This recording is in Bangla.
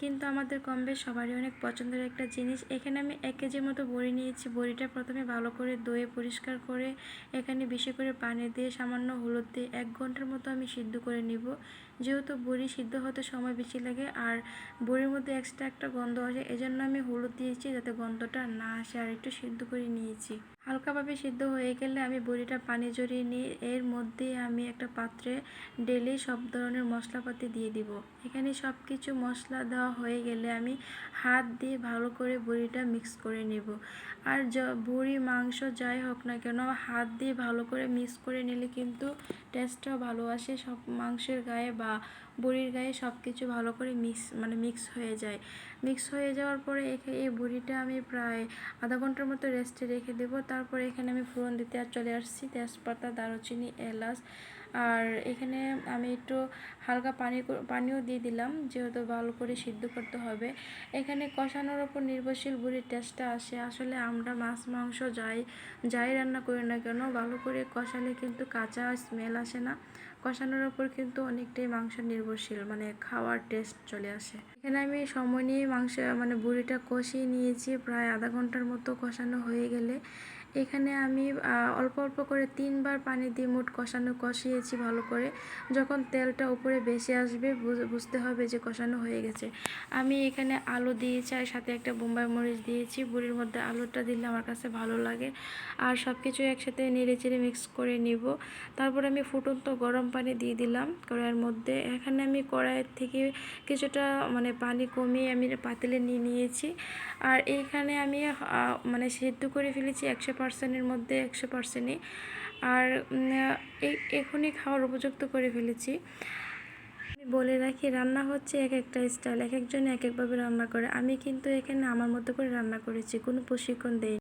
কিন্তু আমাদের কমবেশ সবারই অনেক পছন্দের একটা জিনিস। এখানে আমি 1 কেজির মতো বড়ি নিয়েছি। বড়িটা প্রথমে ভালো করে ধুয়ে পরিষ্কার করে এখানে বেশি করে পানি দিয়ে সামান্য হলুদ দিয়ে 1 ঘন্টার মতো আমি সিদ্ধ করে নিব। যেহেতু বড়ি সিদ্ধ হতে সময় বেশি লাগে আর বড়ির মধ্যে এক্সট্রা একটা গন্ধ আসে, এজন্য আমি হলুদ দিয়েছি যাতে গন্ধটা না আসে। আর একটু সিদ্ধ করে নিয়েছি। হালকাভাবে সিদ্ধ হয়ে গেলে আমি বড়িটা পানি ঝরিয়ে নিয়ে এর মধ্যে আমি একটা পাত্রে ঢেলে সব ধরনের মশলাপাতি দিয়ে দিব। এখানে সব কিছু মশলা দেওয়া হয়ে গেলে আমি হাত দিয়ে ভালো করে বড়িটা মিক্স করে নেব। আর বড়ি মাংস যাই হোক না কেন হাত দিয়ে ভালো করে মিক্স করে নিলে কিন্তু টেস্টটাও ভালো আসে। সব মাংসের গায়ে বা বড়ির গায়ে সব কিছু ভালো করে মিক্স হয়ে যায়। মিক্স হয়ে যাওয়ার পরে এই বড়িটা আমি প্রায় আধা ঘন্টার মতো রেস্টে রেখে দেব। তারপরে এখানে আমি ফোড়ন দিতে আর চলে আসছি। তেজপাতা, দারুচিনি, এলাচ আর এখানে আমি একটু হালকা পানিও দিয়ে দিলাম, যেহেতু ভালো করে সিদ্ধ করতে হবে। এখানে কষানোর ওপর নির্ভরশীল বড়ির টেস্টটা আসে। আসলে আমরা মাছ মাংস যাই রান্না করি না কেন ভালো করে কষালে কিন্তু কাঁচা স্মেল আসে না। কষানোর ওপর কিন্তু অনেকটাই মাংস নির্ভরশীল, মানে খাওয়ার টেস্ট চলে আসে। এখানে আমি সময় নিয়ে বড়িটা কষিয়ে নিয়েছি। প্রায় আধা ঘন্টার মতো কষানো হয়ে গেলে এখানে আমি অল্প অল্প করে 3 বার পানি দিয়ে মোট কষিয়েছি ভালো করে। যখন তেলটা উপরে ভেসে আসবে বুঝতে হবে যে কষানো হয়ে গেছে। আমি এখানে আলু দিয়েছি আর সাথে একটা বোম্বাই মরিচ দিয়েছি। বড়ির মধ্যে আলুটা দিলে আমার কাছে ভালো লাগে। আর সব কিছু একসাথে নেড়েচেড়ে মিক্স করে নিব। তারপর আমি ফুটন্ত গরম পানি দিয়ে দিলাম কড়াইয়ের মধ্যে। এখানে আমি কড়াইয়ের থেকে কিছুটা পানি কমিয়ে আমি পাতিলে নিয়ে নিয়েছি। আর এইখানে আমি সেদ্ধ করে ফেলেছি 100%-এর মধ্যে 100%ই। আর এখনই খাওয়ার উপযুক্ত করে ফেলেছি। আমি বলে রাখি, রান্না হচ্ছে এক একটা স্টাইল, এক একজন এক একভাবে রান্না করে। আমি কিন্তু এখানে আমার মতো করে রান্না করেছি, কোনো প্রশিক্ষণ দেই।